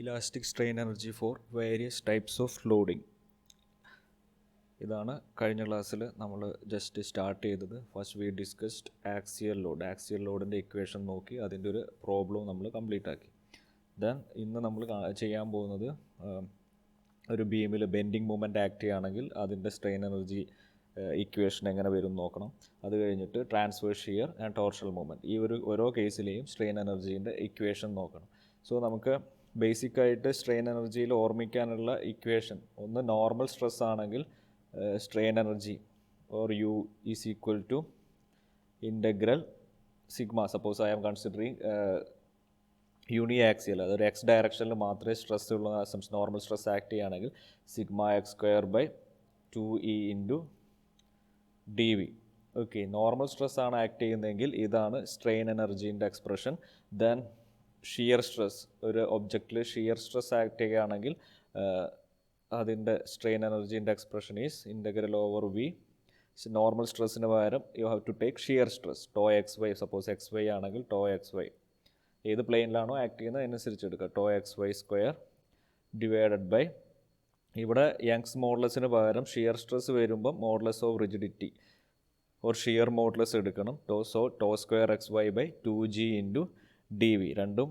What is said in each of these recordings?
Elastic strain energy for various types of loading. ഇതാണ് കഴിഞ്ഞ ക്ലാസ്സിൽ നമ്മൾ ജസ്റ്റ് സ്റ്റാർട്ട് ചെയ്തത്. First we discussed axial load. Axial ലോഡിൻ്റെ ഇക്വേഷൻ നോക്കി അതിൻ്റെ ഒരു പ്രോബ്ലം നമ്മൾ കംപ്ലീറ്റ് ആക്കി. ദെൻ ഇന്ന് നമ്മൾ ചെയ്യാൻ പോകുന്നത് ഒരു ബീമിൽ ബെൻഡിങ് മൂവ്മെൻറ്റ് ആക്ട് ചെയ്യുകയാണെങ്കിൽ അതിൻ്റെ സ്ട്രെയിൻ എനർജി ഇക്വേഷൻ എങ്ങനെ വരും നോക്കണം. അത് കഴിഞ്ഞിട്ട് transverse shear and torsional movement, ഈ ഓരോ കേസിലെയും സ്ട്രെയിൻ എനർജീൻ്റെ ഇക്വേഷൻ നോക്കണം. സോ നമുക്ക് ബേസിക്കായിട്ട് സ്ട്രെയിൻ എനർജിയിൽ ഓർമ്മിക്കാനുള്ള ഇക്വേഷൻ ഒന്ന്, നോർമൽ സ്ട്രെസ് ആണെങ്കിൽ strain energy or U is equal to integral sigma. Suppose I am considering uniaxial, അതൊരു എക്സ് ഡയറക്ഷനിൽ മാത്രമേ സ്ട്രെസ് ഉള്ള നോർമൽ സ്ട്രെസ് ആക്ട് ചെയ്യുകയാണെങ്കിൽ sigma X square by 2E into D V. Okay, normal stress ആണ് act ചെയ്യുന്നതെങ്കിൽ ഇതാണ് strain എനർജീൻ്റെ expression. Then shear stress, ഒരു ഒബ്ജക്റ്റിൽ ഷിയർ സ്ട്രെസ് ആക്ട് ചെയ്യുകയാണെങ്കിൽ അതിൻ്റെ സ്ട്രെയിൻ എനർജീൻ്റെ expression is integral over V. Normal സ്ട്രെസ്സിന് പകരം you have to take shear stress tau X Y. Suppose X Y ആണെങ്കിൽ ടോ എക്സ് വൈ, ഏത് പ്ലെയിനിലാണോ ആക്ട് ചെയ്യുന്നത് അതിനനുസരിച്ച് എടുക്കുക. Tau X Y square divided by, ഇവിടെ യങ്സ് മോഡുലസിന് പകരം ഷിയർ സ്ട്രെസ് വരുമ്പം modulus of rigidity or shear modulus എടുക്കണം. Tau square X Y by 2G into D V. രണ്ടും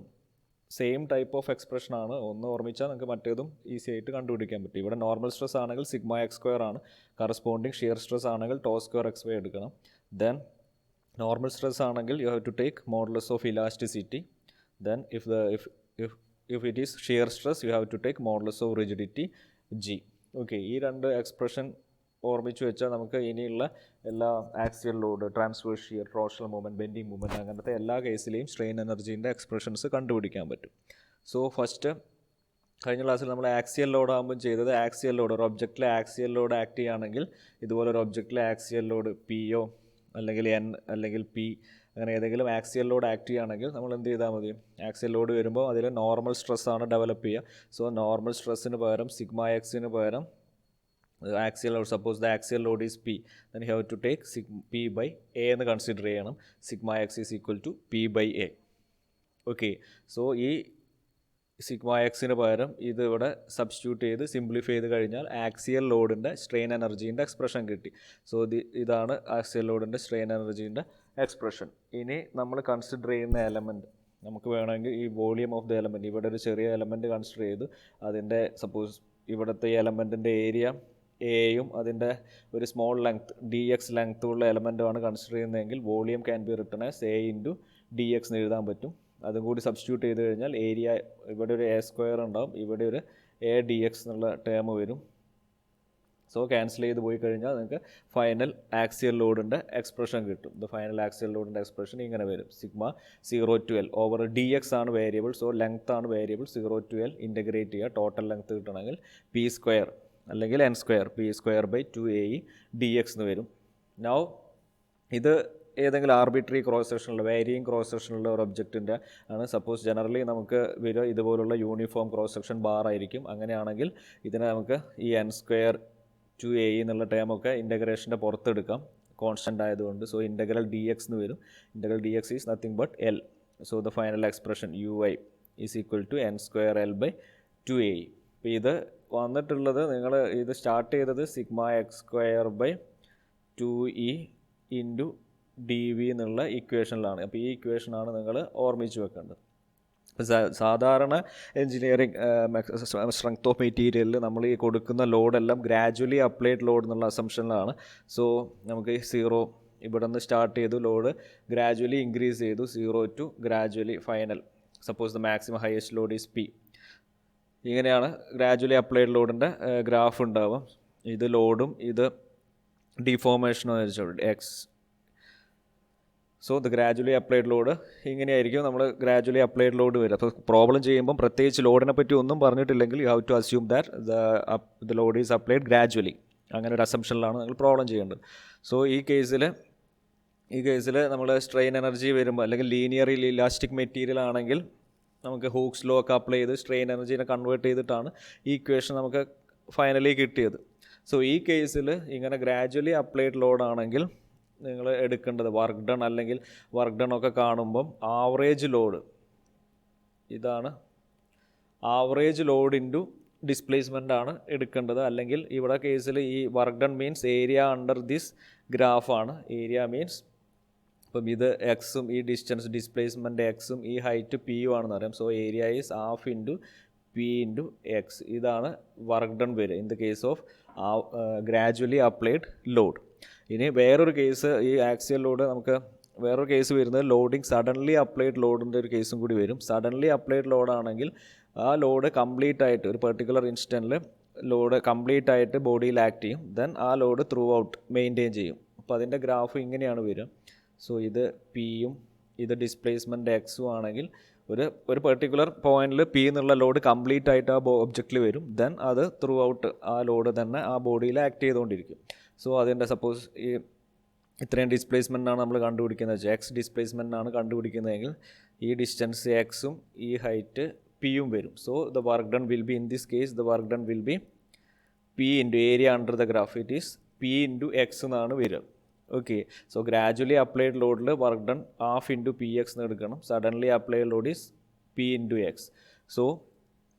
സെയിം ടൈപ്പ് ഓഫ് എക്സ്പ്രഷൻ ആണ്. ഒന്ന് ഓർമ്മിച്ചാൽ നിങ്ങൾക്ക് മറ്റേതും ഈസി ആയിട്ട് കണ്ടുപിടിക്കാൻ പറ്റും. ഇവിടെ നോർമൽ സ്ട്രെസ് ആണെങ്കിൽ സിഗ്മ എക്സ് സ്ക്വയർ ആണ്, കറസ്പോണ്ടിങ് ഷിയർ സ്ട്രെസ് ആണെങ്കിൽ ടോ സ്ക്വയർ എക്സ് വൈ എടുക്കണം. ദെൻ നോർമൽ സ്ട്രെസ് ആണെങ്കിൽ you have to take modulus of elasticity. Then if it is shear stress you have to take modulus of rigidity G. Okay, ഈ രണ്ട് expression ഓർമ്മിച്ച് വെച്ചാൽ നമുക്ക് ഇനിയുള്ള എല്ലാ axial load, transverse shear, torsional movement, bending movement, അങ്ങനത്തെ എല്ലാ കേസിലെയും strain എനർജീൻ്റെ expressions കണ്ടുപിടിക്കാൻ പറ്റും. സോ ഫസ്റ്റ്, കഴിഞ്ഞ ക്ലാസ്സിൽ നമ്മൾ ആക്സിയൽ ലോഡ് ആകുമ്പോൾ ചെയ്തത്, ആക്സിയൽ ലോഡ് ഒരു ഒബ്ജക്റ്റിൽ ആക്സിയൽ ലോഡ് ആക്ട് ചെയ്യുകയാണെങ്കിൽ ഇതുപോലെ ഒരു ഒബ്ജക്റ്റിലെ ആക്സിയൽ ലോഡ് പിയോ അല്ലെങ്കിൽ എൻ അല്ലെങ്കിൽ പി അങ്ങനെ ഏതെങ്കിലും ആക്സിയൽ ലോഡ് ആക്ട് ചെയ്യുകയാണെങ്കിൽ നമ്മൾ എന്ത് ചെയ്താൽ മതി, ആക്സിയൽ ലോഡ് വരുമ്പോൾ അതിൽ നോർമൽ സ്ട്രെസ്സാണ് ഡെവലപ്പ് ചെയ്യുക. സോ നോർമൽ സ്ട്രെസ്സിന് പകരം സിഗ്മ എക്സിന് പകരം axial load, suppose the axial load is P, then you have to take P by A എന്ന് കൺസിഡർ ചെയ്യണം. Sigma X is equal to P by A. Okay, so ഈ sigma എക്സിന് പകരം ഇത് ഇവിടെ സബ്സ്റ്റിറ്റ്യൂട്ട് ചെയ്ത് സിംപ്ലിഫൈ ചെയ്ത് കഴിഞ്ഞാൽ ആക്സിയൽ ലോഡിൻ്റെ സ്ട്രെയിൻ എനർജീൻ്റെ എക്സ്പ്രഷൻ കിട്ടി. സോ ഇതാണ് ആക്സിയൽ ലോഡിൻ്റെ സ്ട്രെയിൻ എനർജീൻ്റെ എക്സ്പ്രഷൻ. ഇനി നമ്മൾ കൺസിഡർ ചെയ്യുന്ന എലമെൻറ്റ്, നമുക്ക് വേണമെങ്കിൽ ഈ വോളിയം ഓഫ് ദ എലമെൻറ്റ്, ഇവിടെ ഒരു ചെറിയ എലമെൻറ്റ് കൺസിഡർ ചെയ്ത് അതിൻ്റെ സപ്പോസ് ഇവിടുത്തെ ഈ എലമെൻറ്റിൻ്റെ ഏരിയ എയും അതിൻ്റെ ഒരു സ്മോൾ ലെങ്ത് ഡി എക്സ് ലെങ്ത്തുള്ള എലമെൻറ്റുമാണ് കൺസിഡർ ചെയ്യുന്നതെങ്കിൽ volume can be written as A into D X എന്ന് എഴുതാൻ പറ്റും. അതും കൂടി സബ്സ്റ്റിറ്റ്യൂട്ട് ചെയ്ത് കഴിഞ്ഞാൽ ഏരിയ, ഇവിടെ ഒരു എ സ്ക്വയർ ഉണ്ടാവും, ഇവിടെ ഒരു എ ഡി എക്സ് എന്നുള്ള ടേം വരും. സോ ക്യാൻസൽ ചെയ്ത് പോയി കഴിഞ്ഞാൽ നിങ്ങൾക്ക് ഫൈനൽ ആക്സിയൽ ലോഡിൻ്റെ എക്സ്പ്രഷൻ കിട്ടും. ദ ഫൈനൽ ആക്സിയൽ ലോഡിൻ്റെ എക്സ്പ്രഷൻ ഇങ്ങനെ വരും. Sigma 0 to L over D X ആണ് വേരിയബിൾ, സോ ലെങ്ത് ആണ് വേരിയബിൾ. 0 to L ഇൻ്റഗ്രേറ്റ് ചെയ്യുക, ടോട്ടൽ ലെങ്ത് കിട്ടണമെങ്കിൽ പി സ്ക്വയർ അല്ലെങ്കിൽ N square, P square by 2AE D X എന്ന് വരും. നൗ ഇത് ഏതെങ്കിലും ആർബിട്രറി ക്രോസ് സെക്ഷനുള്ള, വേരിയിങ് ക്രോസ് സെക്ഷനുള്ള ഒരു ഒബ്ജക്റ്റിൻ്റെ ആണ്. സപ്പോസ് ജനറലി നമുക്ക് വരിക ഇതുപോലുള്ള യൂണിഫോം ക്രോസ് സെക്ഷൻ ബാർ ആയിരിക്കും. അങ്ങനെയാണെങ്കിൽ ഇതിനെ നമുക്ക് ഈ എൻ സ്ക്വയർ 2AE എന്നുള്ള ടേമൊക്കെ ഇൻ്റഗ്രേഷൻ്റെ പുറത്തെടുക്കാം, കോൺസ്റ്റൻ്റ് ആയതുകൊണ്ട്. സോ ഇൻ്റഗ്രൽ ഡി എക്സ് എന്ന് വരും. Integral D X is nothing but L. So the final expression UI is equal to N square L by 2AE. അപ്പോൾ ഇത് വന്നിട്ടുള്ളത്, നിങ്ങൾ ഇത് സ്റ്റാർട്ട് ചെയ്തത് sigma X square by 2E into D V എന്നുള്ള ഇക്വേഷനിലാണ്. അപ്പോൾ ഈ ഇക്വേഷനാണ് നിങ്ങൾ ഓർമ്മിച്ച് വെക്കേണ്ടത്. സാധാരണ എൻജിനീയറിംഗ് സ്ട്രെങ്ത് ഓഫ് മെറ്റീരിയലിൽ നമ്മൾ ഈ കൊടുക്കുന്ന ലോഡെല്ലാം ഗ്രാജുവലി അപ്ലൈഡ് ലോഡ് എന്നുള്ള അസംഷനിലാണ്. സോ നമുക്ക് 0 ഇവിടെ നിന്ന് സ്റ്റാർട്ട് ചെയ്തു, ലോഡ് ഗ്രാജുവലി ഇൻക്രീസ് ചെയ്തു, 0 to gradually final. Suppose the maximum highest Lord is P. ഇങ്ങനെയാണ് ഗ്രാജുവലി അപ്ലൈഡ് ലോഡിൻ്റെ ഗ്രാഫ് ഉണ്ടാവും. ഇത് ലോഡും ഇത് ഡിഫോർമേഷനും വെച്ചാൽ X. So the gradually applied load ഇങ്ങനെയായിരിക്കും നമ്മൾ ഗ്രാജുവലി അപ്ലൈഡ് ലോഡ് വരും. അപ്പോൾ പ്രോബ്ലം ചെയ്യുമ്പം പ്രത്യേകിച്ച് ലോഡിനെ പറ്റി ഒന്നും പറഞ്ഞിട്ടില്ലെങ്കിൽ you have to assume that the load is applied gradually. അങ്ങനെ ഒരു അസംഷനിലാണ് നിങ്ങൾ പ്രോബ്ലം ചെയ്യേണ്ടത്. സോ ഈ കേസിൽ നമ്മൾ സ്ട്രെയിൻ എനർജി വരുമ്പോൾ, അല്ലെങ്കിൽ ലീനിയർ ഇലാസ്റ്റിക് മെറ്റീരിയൽ ആണെങ്കിൽ നമുക്ക് ഹൂക്സ് ലോ ഒക്കെ അപ്ലൈ ചെയ്ത് സ്ട്രെയിൻ എനർജീനെ കൺവേർട്ട് ചെയ്തിട്ടാണ് ഈ ഇക്വേഷൻ നമുക്ക് ഫൈനലി കിട്ടിയത്. സോ ഈ കേസിൽ ഇങ്ങനെ ഗ്രാജുവലി അപ്ലൈഡ് ലോഡ് ആണെങ്കിൽ നിങ്ങൾ എടുക്കേണ്ടത് വർക്ക് ഡൺ അല്ലെങ്കിൽ വർക്ക് ഡൺ ഒക്കെ കാണുമ്പം ആവറേജ് ലോഡ്, ഇതാണ് ആവറേജ് ലോഡ് ഇൻറ്റു ഡിസ്പ്ലേസ്മെൻ്റ് ആണ് എടുക്കേണ്ടത്. അല്ലെങ്കിൽ ഇവിടെ കേസിൽ ഈ work done means area under this ഗ്രാഫാണ്. ഏരിയ മീൻസ് അപ്പം ഇത് എക്സും ഈ ഡിസ്റ്റൻസ് ഡിസ്പ്ലേസ്മെൻറ്റ് എക്സും ഈ ഹൈറ്റ് പി യു ആണെന്ന് പറയാം. So area is half into P into X. ഇതാണ് വർക്ക് ഡൺ വരിക in the case of gradually applied load. ഇനി വേറൊരു കേസ്, ഈ ആക്സിയൽ ലോഡ് നമുക്ക് വേറൊരു കേസ് വരുന്നത് ലോഡിങ് സഡൻലി അപ്ലൈഡ് ലോഡിൻ്റെ ഒരു കേസും കൂടി വരും. സഡൻലി അപ്ലൈഡ് ലോഡാണെങ്കിൽ ആ ലോഡ് കംപ്ലീറ്റ് ആയിട്ട് ഒരു പെർട്ടിക്കുലർ ഇൻസ്റ്റൻറ്റിൽ ലോഡ് കംപ്ലീറ്റ് ആയിട്ട് ബോഡിയിൽ ആക്ട് ചെയ്യും. ദെൻ ആ ലോഡ് ത്രൂ ഔട്ട് മെയിൻറ്റെയിൻ ചെയ്യും. അപ്പോൾ അതിൻ്റെ ഗ്രാഫ് ഇങ്ങനെയാണ് വരിക. സോ ഇത് പിയും ഇത് ഡിസ്പ്ലേസ്മെൻറ്റ് എക്സും ആണെങ്കിൽ ഒരു പെർട്ടിക്കുലർ പോയിന്റിൽ പി എന്നുള്ള ലോഡ് കംപ്ലീറ്റ് ആയിട്ട് ആ ഒബ്ജക്റ്റിൽ വരും. ദെൻ അത് ത്രൂ ഔട്ട് ആ ലോഡ് തന്നെ ആ ബോഡിയിൽ ആക്ട് ചെയ്തുകൊണ്ടിരിക്കും. സോ അതിൻ്റെ സപ്പോസ് ഈ ഇത്രയും ഡിസ്പ്ലേസ്മെൻറ്റാണ് നമ്മൾ കണ്ടുപിടിക്കുന്നത് വെച്ചാൽ എക്സ് ഡിസ്പ്ലേസ്മെൻറ്റാണ് കണ്ടുപിടിക്കുന്നതെങ്കിൽ ഈ ഡിസ്റ്റൻസ് എക്സും ഈ ഹൈറ്റ് പിയും വരും. So the work done will be in this case the work done will be P into area under the graph it is P into X എന്നാണ് വരിക. ഓക്കെ. സോ ഗ്രാജുവലി അപ്ലൈഡ് ലോഡിൽ work done half into P X എന്ന് എടുക്കണം. Suddenly applied Lord is P into X. So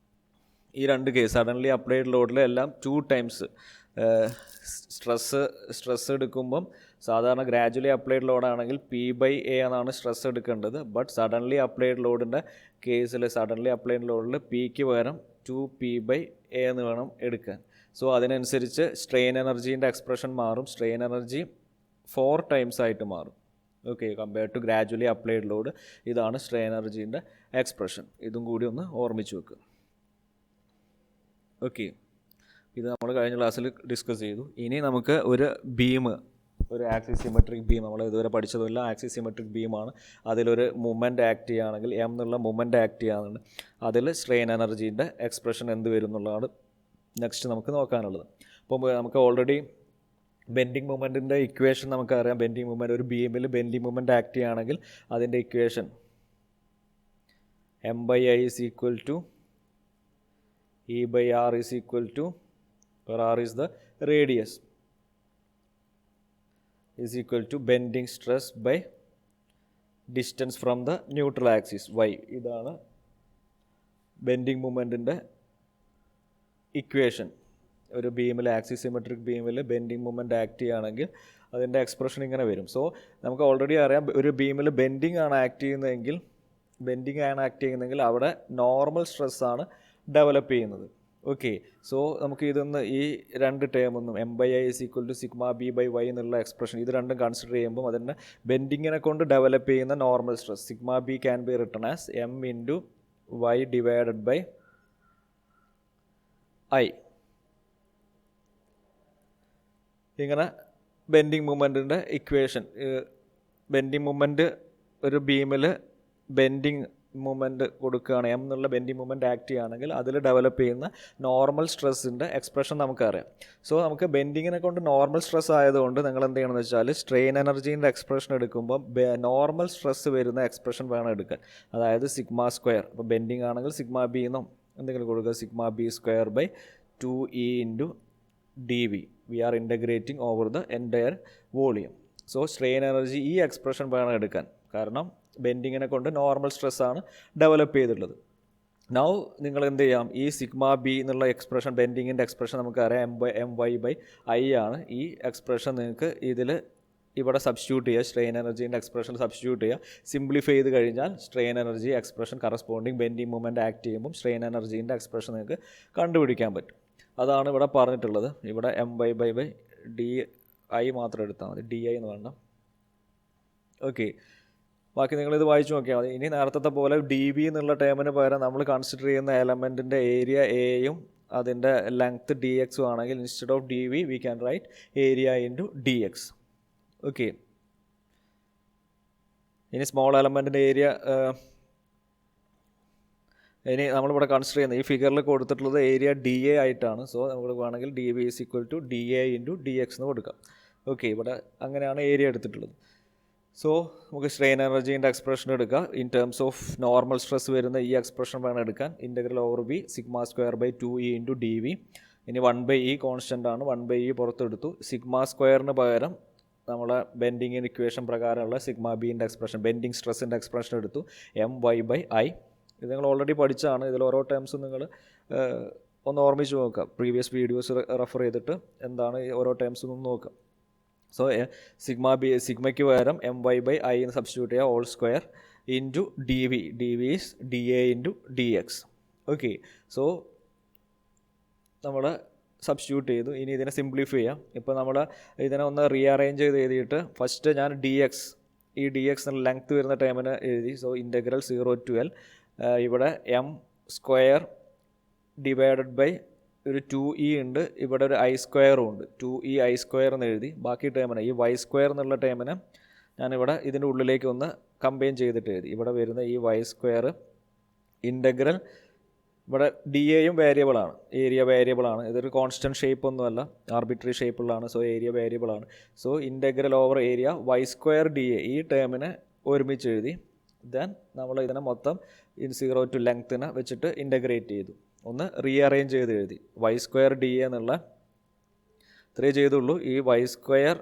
ഈ രണ്ട് case suddenly applied ലോഡിൽ എല്ലാം 2 times stress എടുക്കുമ്പം സാധാരണ ഗ്രാജുവലി അപ്ലൈഡ് ലോഡാണെങ്കിൽ പി ബൈ എ എന്നാണ് സ്ട്രെസ് എടുക്കേണ്ടത്. ബട്ട് സഡൻലി അപ്ലൈഡ് ലോഡിൻ്റെ കേസിൽ സഡൻലി അപ്ലൈഡ് ലോഡിൽ പിക്ക് പകരം 2p ബൈ എ എന്ന് വേണം എടുക്കാൻ. സോ അതിനനുസരിച്ച് സ്ട്രെയിൻ എനർജീൻ്റെ എക്സ്പ്രഷൻ മാറും. സ്ട്രെയിൻ എനർജി 4 ടൈംസ് ആയിട്ട് മാറും. Okay. Compared to gradually applied load ഇതാണ് സ്ട്രെയിൻ എനർജീൻ്റെ എക്സ്പ്രഷൻ. ഇതും കൂടി ഒന്ന് ഓർമ്മിച്ച് വെക്കുക. ഓക്കെ. ഇത് നമ്മൾ കഴിഞ്ഞ ക്ലാസ്സിൽ ഡിസ്കസ് ചെയ്തു. ഇനി നമുക്ക് ഒരു ബീം, ഒരു ആക്സിസ് സിമെട്രിക് ബീം, നമ്മൾ ഇതുവരെ പഠിച്ചതെല്ലാം ആക്സിസ് സിമെട്രിക് ബീമാണ്. അതിലൊരു മൂവ്മെൻറ്റ് ആക്ട് ചെയ്യുകയാണെങ്കിൽ എം എന്നുള്ള മൂവ്മെൻറ്റ് ആക്ട് ചെയ്യാറുണ്ട്. അതിൽ സ്ട്രെയിൻ എനർജീൻ്റെ എക്സ്പ്രഷൻ എന്ത് വരും എന്നുള്ളതാണ് നെക്സ്റ്റ് നമുക്ക് നോക്കാനുള്ളത്. അപ്പോൾ നമുക്ക് ഓൾറെഡി ബെൻഡിങ് മൂവ്മെൻറ്റിൻ്റെ ഇക്വേഷൻ നമുക്കറിയാം. ബെൻഡിങ് മൂവ്മെൻറ്റ് ഒരു ബീമിൽ ബെൻഡിങ് മൂവ്മെൻറ്റ് ആക്ട് ചെയ്യുകയാണെങ്കിൽ അതിൻ്റെ equation M by I is equal to E by R is equal to where r is the radius is equal to bending stress by distance from the neutral axis y. ഇതാണ് bending മൂവ്മെൻറ്റിൻ്റെ equation. ഒരു ബീമിൽ axis symmetric ബീമിൽ bending movement act ചെയ്യുകയാണെങ്കിൽ അതിൻ്റെ expression ഇങ്ങനെ വരും. So നമുക്ക് ഓൾറെഡി അറിയാം ഒരു ബീമിൽ ബെൻഡിങ് ആണ് ആക്ട് ചെയ്യുന്നതെങ്കിൽ അവിടെ നോർമൽ സ്ട്രെസ്സാണ് ഡെവലപ്പ് ചെയ്യുന്നത്. ഓക്കെ. സോ നമുക്ക് ഇതൊന്ന് ഈ രണ്ട് ടേമൊന്നും M by I is equal to sigma B by Y എന്നുള്ള എക്സ്പ്രഷൻ ഇത് രണ്ടും കൺസിഡർ ചെയ്യുമ്പോൾ അതിൻ്റെ ബെൻഡിങ്ങിനെ കൊണ്ട് ഡെവലപ്പ് ചെയ്യുന്ന normal stress sigma B can be written as M into Y divided by I. ഇങ്ങനെ ബെൻഡിങ് മൂവ്മെൻറ്റിൻ്റെ ഇക്വേഷൻ. ബെൻഡിങ് മൂവ്മെൻറ്റ് ഒരു ബീമിൽ ബെൻഡിങ് മൂവ്മെൻറ്റ് കൊടുക്കുകയാണ്, എം എന്നുള്ള ബെൻഡിങ് മൂവ്മെൻറ്റ് ആക്ട് ചെയ്യുകയാണെങ്കിൽ അതിൽ ഡെവലപ്പ് ചെയ്യുന്ന നോർമൽ സ്ട്രെസ്സിൻ്റെ എക്സ്പ്രഷൻ നമുക്കറിയാം. സോ നമുക്ക് ബെൻഡിങ്ങിനെ കൊണ്ട് നോർമൽ സ്ട്രെസ് ആയതുകൊണ്ട് നിങ്ങൾ എന്ത് ചെയ്യണമെന്ന് വെച്ചാൽ സ്ട്രെയിൻ എനർജീൻ്റെ എക്സ്പ്രഷൻ എടുക്കുമ്പോൾ നോർമൽ സ്ട്രെസ് വരുന്ന എക്സ്പ്രഷൻ വേണം എടുക്കാൻ. അതായത് സിഗ്മ സ്ക്വയർ, ഇപ്പോൾ ബെൻഡിങ് ആണെങ്കിൽ സിഗ്മ ബി എന്നും എന്തെങ്കിലും കൊടുക്കുക. Sigma B square by 2e into D V. We are integrating over the entire volume. So strain energy ഈ എക്സ്പ്രഷൻ വേണം എടുക്കാൻ. കാരണം ബെൻഡിങ്ങിനെ കൊണ്ട് നോർമൽ സ്ട്രെസ്സാണ് ഡെവലപ്പ് ചെയ്തിട്ടുള്ളത്. നൗ നിങ്ങൾ എന്ത് ചെയ്യാം, ഈ സിഗ്മ ബി എന്നുള്ള എക്സ്പ്രഷൻ ബെൻഡിങ്ങിൻ്റെ എക്സ്പ്രഷൻ നമുക്കറിയാം എം വൈ ബൈ ഐ ആണ്. ഈ എക്സ്പ്രഷൻ നിങ്ങൾക്ക് ഇവിടെ സബ്സ്റ്റിറ്റ്യൂട്ട് ചെയ്യുക, സ്ട്രെയിൻ എനർജീൻ്റെ എക്സ്പ്രഷൻ സബ്സ്റ്റിറ്റ്യൂട്ട് ചെയ്യുക. സിംപ്ലിഫൈ ചെയ്ത് കഴിഞ്ഞാൽ strain energy expression corresponding bending movement act ചെയ്യുമ്പോൾ സ്ട്രെയിൻ എനർജീൻ്റെ എക്സ്പ്രഷൻ നിങ്ങൾക്ക് കണ്ടുപിടിക്കാൻ പറ്റും. അതാണ് ഇവിടെ പറഞ്ഞിട്ടുള്ളത്. ഇവിടെ M Y by D I മാത്രം എടുത്താൽ മതി, ഡി ഐ എന്ന് വേണ്ട. ഓക്കെ. ബാക്കി നിങ്ങളിത് വായിച്ചു നോക്കിയാൽ മതി. ഇനി നേരത്തെ പോലെ ഡി വി എന്നുള്ള ടേമിന് പകരം നമ്മൾ കൺസിഡർ ചെയ്യുന്ന എലമെൻറ്റിൻ്റെ ഏരിയ എയും അതിൻ്റെ ലെങ്ത്ത് ഡി എക്സും ആണെങ്കിൽ instead of d V we can write area into D x. Okay. ഇനി സ്മോൾ എലമെൻറ്റിൻ്റെ ഏരിയ ഇനി നമ്മളിവിടെ കൺസിഡർ ചെയ്യുന്നത് ഈ ഫിഗറിൽ കൊടുത്തിട്ടുള്ളത് ഏരിയ ഡി എ ആയിട്ടാണ്. സോ നമുക്ക് വേണമെങ്കിൽ d v is equal to d a into D X എന്ന് കൊടുക്കാം. ഓക്കെ. ഇവിടെ അങ്ങനെയാണ് ഏരിയ എടുത്തിട്ടുള്ളത്. സോ നമുക്ക് സ്ട്രെയിൻ എനർജീൻ്റെ എക്സ്പ്രഷൻ എടുക്കുക. In terms of normal stress വരുന്ന ഈ എക്സ്പ്രഷൻ വേണം എടുക്കാൻ. Integral over B sigma square by 2e into D v. ഇനി 1/e കോൺസ്റ്റൻ്റ് ആണ്, 1/e പുറത്തെടുത്തു. സിഗ്മ സ്ക്വയറിന് പകരം നമ്മളെ ബെൻഡിങ്ങിൻ്റെ ഇക്വേഷൻ പ്രകാരമുള്ള സിഗ്മ ബീൻ്റെ എക്സ്പ്രഷൻ ബെൻഡിങ് സ്ട്രെസ്സിൻ്റെ എക്സ്പ്രഷൻ എടുത്തു. എം വൈ ബൈ ഐ ഇത് നിങ്ങൾ ഓൾറെഡി പഠിച്ചാണ്. ഇതിൽ ഓരോ ടേംസും നിങ്ങൾ ഒന്ന് ഓർമ്മിച്ച് നോക്കുക. പ്രീവിയസ് വീഡിയോസ് റെഫർ ചെയ്തിട്ട് എന്താണ് ഓരോ ടേംസും ഒന്ന് നോക്കുക. സോ സിഗ്മയ്ക്ക് പകരം my/i എന്ന് സബ്സ്റ്റിറ്റ്യൂട്ട് ചെയ്യുക, all square into dv. dv is dA into dx. Okay, so നമ്മൾ സബ്സ്റ്റിറ്റ്യൂട്ട് ചെയ്തു. ഇനി ഇതിനെ സിംപ്ലിഫൈ ചെയ്യാം. ഇപ്പോൾ നമ്മൾ ഇതിനെ ഒന്ന് റീഅറേഞ്ച് ചെയ്ത് എഴുതിയിട്ട് ഫസ്റ്റ് ഞാൻ dx, ഈ dx എന്ന ലെങ്ത് വരുന്ന ടൈമിന് എഴുതി. സോ ഇൻ്റഗ്രൽ 0 to L, ഇവിടെ m സ്ക്വയർ ഡിവൈഡഡ് ബൈ ഒരു 2e ഉണ്ട്, ഇവിടെ ഒരു i സ്ക്വയറും ഉണ്ട്, 2e i സ്ക്വയർ എന്ന് എഴുതി. ബാക്കി ടേമിന് ഈ y സ്ക്വയർ എന്നുള്ള ടേമിന് ഞാനിവിടെ ഇതിൻ്റെ ഉള്ളിലേക്ക് ഒന്ന് കമ്പൈൻ ചെയ്തിട്ട് എഴുതി. ഇവിടെ വരുന്ന ഈ y സ്ക്വയർ ഇൻ്റഗ്രൽ, ഇവിടെ ഡി എയും വേരിയബിളാണ്, ഏരിയ വേരിയബിളാണ്. ഇതൊരു കോൺസ്റ്റൻറ്റ് ഷേപ്പ് ഒന്നുമല്ല, ആർബിട്രറി ഷേപ്പുള്ളതാണ്. സോ ഏരിയ വേരിയബിളാണ്. So integral over area y square dA, ഈ ടേമിനെ ഒരുമിച്ച് എഴുതി. ദെൻ നമ്മൾ ഇതിനെ മൊത്തം 0 to ലെങ്ത്തിനെ വെച്ചിട്ട് ഇൻ്റഗ്രേറ്റ് ചെയ്തു. ഒന്ന് റീഅറേഞ്ച് ചെയ്ത് എഴുതി. y സ്ക്വയർ dA എന്നുള്ള ഇത്രയേ ചെയ്തുള്ളൂ. ഈ y സ്ക്വയർ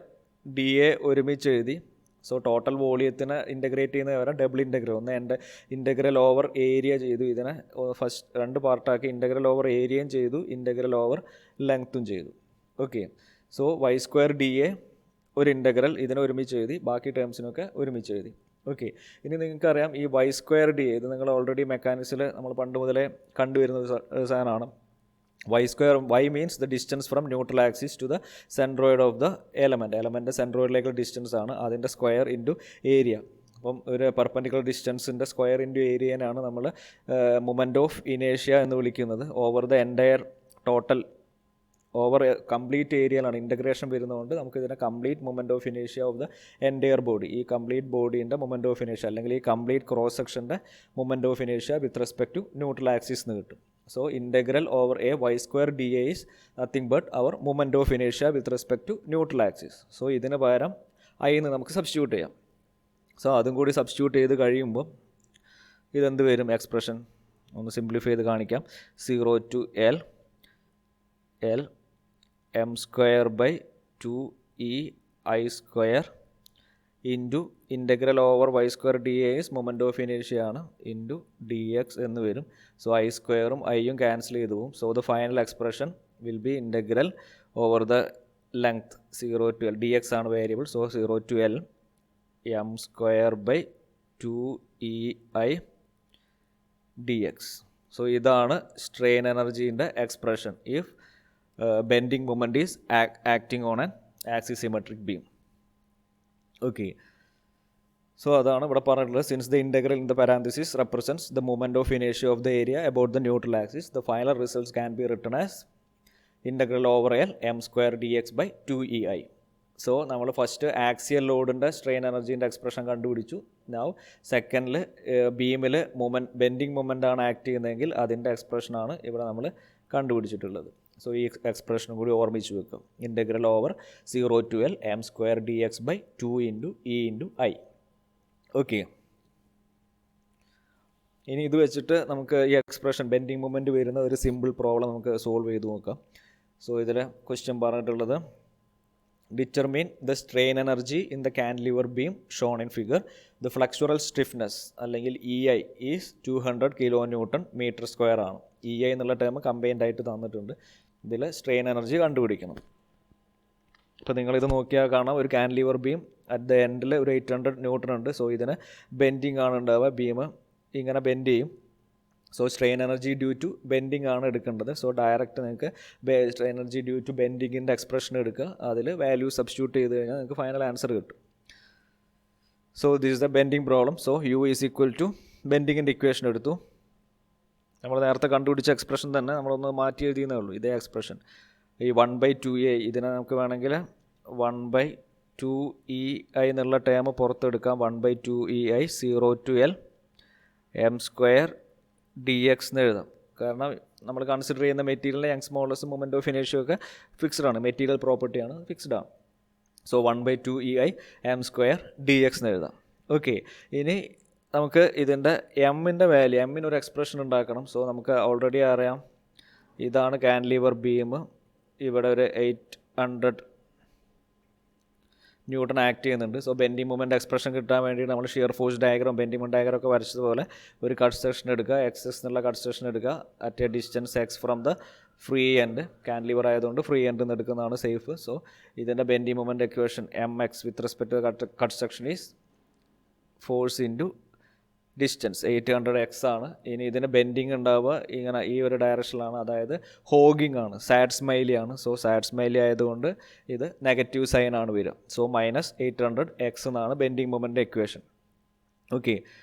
dA ഒരുമിച്ച് എഴുതി. സോ ടോട്ടൽ വോളിയത്തിന് ഇൻ്റഗ്രേറ്റ് ചെയ്യുന്നത് വരെ ഡബിൾ ഇൻ്റഗ്രൽ, ഒന്ന് എൻ്റെ ഇൻ്റഗ്രൽ ഓവർ ഏരിയ ചെയ്തു. ഇതിനെ ഫസ്റ്റ് 2 പാർട്ടാക്കി, ഇൻ്റഗ്രൽ ഓവർ ഏരിയയും ചെയ്തു, ഇൻ്റഗ്രൽ ഓവർ ലെങ്ത്തും ചെയ്തു. Okay, so y square dA ഒരു ഇൻ്റഗ്രൽ, ഇതിനെ ഒരുമിച്ച് എഴുതി, ബാക്കി ടേംസിനൊക്കെ ഒരുമിച്ച് എഴുതി. ഓക്കെ, ഇനി നിങ്ങൾക്കറിയാം ഈ y സ്ക്വയർ dA, ഇത് നിങ്ങൾ ഓൾറെഡി മെക്കാനിക്സിൽ നമ്മൾ പണ്ട് മുതലേ കണ്ടുവരുന്ന ഒരു സാധനമാണ്. y square, y means the distance from neutral axis to the centroid of the element സെൻട്രോയിഡിലേക്കുള്ള ഡിസ്റ്റൻസ് ആണ്. അതിൻ്റെ സ്ക്വയർ ഇൻറ്റു ഏരിയ. അപ്പം ഒരു പെർപെൻഡിക്കുലർ ഡിസ്റ്റൻസിൻ്റെ സ്ക്വയർ ഇൻറ്റു ഏരിയനാണ് നമ്മൾ മൊമെൻറ്റ് ഓഫ് ഇനേഷ്യ എന്ന് വിളിക്കുന്നത്. Over the entire total, over complete ഏരിയയിലാണ് ഇൻ്റഗ്രേഷൻ വരുന്നതുകൊണ്ട് നമുക്കിതിനെ കംപ്ലീറ്റ് മൊമെൻറ്റ് ഓഫ് ഇനേഷ്യ ഓഫ് ദ എൻറ്റയർ ബോഡി, ഈ കംപ്ലീറ്റ് ബോഡീൻ്റെ മൊമെൻറ്റ് ഓഫ് ഇനേഷ്യ, അല്ലെങ്കിൽ ഈ കംപ്ലീറ്റ് ക്രോസ് സെക്ഷൻ്റെ moment of ഇനേഷ്യ with respect to neutral axis എന്ന് കിട്ടും. So integral over a y square dA is nothing but our moment of inertia with respect to neutral axis. So ഇതിന് പകരം i എന്ന് നമുക്ക് സബ്സ്റ്റിറ്റ്യൂട്ട് ചെയ്യാം. So അതും കൂടി സബ്സ്റ്റിറ്റ്യൂട്ട് ചെയ്ത് കഴിയുമ്പോൾ ഇതെന്ത് വരും? എക്സ്പ്രഷൻ ഒന്ന് സിംപ്ലിഫൈ ചെയ്ത് കാണിക്കാം. 0 to L m square by 2e i square into integral over y square dA is moment of ഇനേഷ്യ ആണ്, ഇൻറ്റു dx എന്ന് വരും. സോ i സ്ക്വയറും ഐയും ക്യാൻസൽ ചെയ്ത് പോകും. So the final expression will be integral over the length 0 to L, dx ആണ് variable. So 0 to L m square by 2ei dx. So ഇതാണ് സ്ട്രെയിൻ എനർജീൻ്റെ expression if bending moment is acting on an axisymmetric beam. Okay, so അതാണ് ഇവിടെ പറഞ്ഞിട്ടുള്ളത്. Since the integral in the parenthesis represents the movement of ഇനേഷ്യ of the area about the neutral axis, the final results can be written as integral over l m square dx by 2ei. So നമ്മൾ first axial ലോഡിൻ്റെ strain എനർജീൻ്റെ expression കണ്ടുപിടിച്ചു. Now സെക്കൻഡിൽ ബീമിൽ bending moment ആണ് act ചെയ്യുന്നതെങ്കിൽ അതിൻ്റെ എക്സ്പ്രഷനാണ് ഇവിടെ നമ്മൾ കണ്ടുപിടിച്ചിട്ടുള്ളത്. സോ ഈ എക്സ്പ്രഷനും കൂടി ഓർമ്മിച്ച് വെക്കും. Integral over 0 to L m square dx by 2 into e into I. Okay, ഇനി ഇത് വെച്ചിട്ട് നമുക്ക് ഈ എക്സ്പ്രഷൻ ബെൻഡിങ് മൊമെൻറ്റ് വരുന്ന ഒരു സിമ്പിൾ പ്രോബ്ലം നമുക്ക് സോൾവ് ചെയ്ത് നോക്കാം. സോ ഇതിൽ ക്വസ്റ്റ്യൻ പറഞ്ഞിട്ടുള്ളത്, determine the strain energy in the cantilever beam shown in figure. The flexural stiffness അല്ലെങ്കിൽ EI is 200 kN metre square ആണ്. EI എന്നുള്ള ടേം കമ്പൈൻഡ് ആയിട്ട് തന്നിട്ടുണ്ട്. ഇതിൽ സ്ട്രെയിൻ എനർജി കണ്ടുപിടിക്കണം. ഇപ്പോൾ നിങ്ങളിത് നോക്കിയാൽ കാണാം, ഒരു കാൻഡിലിവർ ബീം അറ്റ് ദ എൻഡിൽ ഒരു 800 N ഉണ്ട്. സോ ഇതിന് ബെൻഡിങ് ആണ് ഉണ്ടാവുക, ബീം ഇങ്ങനെ ബെൻഡ് ചെയ്യും. So strain energy due to bending ആണ് എടുക്കേണ്ടത്. സോ ഡയറക്റ്റ് നിങ്ങൾക്ക് സ്ട്രെയിൻ എനർജി ഡ്യൂ ടു ബെൻഡിങ്ങിൻ്റെ എക്സ്പ്രഷൻ എടുക്കുക, അതിൽ വാല്യൂ സബ്സ്റ്റിറ്റ്യൂട്ട് ചെയ്ത് കഴിഞ്ഞാൽ നിങ്ങൾക്ക് ഫൈനൽ ആൻസർ കിട്ടും. So this is the bending problem. So u is equal to ബെൻഡിങ്ങിൻ്റെ ഇക്വേഷൻ എടുത്തു. നമ്മൾ നേരത്തെ കണ്ടുപിടിച്ച എക്സ്പ്രഷൻ തന്നെ നമ്മളൊന്ന് മാറ്റി എഴുതിയെന്നേ ഉള്ളൂ. ഇതേ എക്സ്പ്രഷൻ ഈ 1/2ei ഇതിനെ നമുക്ക് വേണമെങ്കിൽ 1/2ei എന്നുള്ള ടേം പുറത്തെടുക്കാം. 1/2ei 0 to L m square dx എന്ന് എഴുതാം. കാരണം നമ്മൾ കൺസിഡർ ചെയ്യുന്ന മെറ്റീരിയലിൻ്റെ യങ്സ് മോഡുലസ് മൊമെൻറ്റ് ഓഫ് ഇനേഷ്യ ഒക്കെ ഫിക്സ്ഡ് ആണ്, മെറ്റീരിയൽ പ്രോപ്പർട്ടിയാണ്, ഫിക്സ്ഡ് ആണ്. So 1/2ei m square dx എന്ന് എഴുതാം. ഓക്കെ, ഇനി നമുക്ക് ഇതിൻ്റെ എമ്മിൻ്റെ വാല്യൂ, എമ്മിന് ഒരു എക്സ്പ്രഷൻ ഉണ്ടാക്കണം. സോ നമുക്ക് ഓൾറെഡി അറിയാം, ഇതാണ് കാൻഡിലിവർ ബീം, ഇവിടെ ഒരു 800 ന്യൂട്ടൺ ആക്ട് ചെയ്യുന്നുണ്ട്. സോ ബെൻഡിങ് മൊമെൻ്റ് എക്സ്പ്രഷൻ കിട്ടാൻ വേണ്ടി നമ്മൾ shear force diagram bending moment diagram ഒക്കെ വരച്ചതുപോലെ ഒരു കട്ട് സെക്ഷൻ എടുക്കുക, എക്സ് എന്നുള്ള കട്ട് സെക്ഷൻ എടുക്കുക at a distance x from the free end. Cantilever ആയതുകൊണ്ട് ഫ്രീ എൻഡ് നിന്ന് എടുക്കുന്നതാണ് സേഫ്. സോ ഇതിൻ്റെ bending moment equation m x with respect to cut section is force into distance 800x ആണ്. ഇനി ഇതിന് bending ഉണ്ടാവുക ഇങ്ങനെ ഈ ഒരു ഡയറക്ഷനിലാണ്, അതായത് ഹോഗിങ് ആണ്, സാഡ് സ്മൈലി ആണ്. സോ സാഡ് സ്മൈലി ആയതുകൊണ്ട് ഇത് നെഗറ്റീവ് സൈൻ ആണ് വരിക. സോ -800x എന്നാണ് bending moment equation. Okay,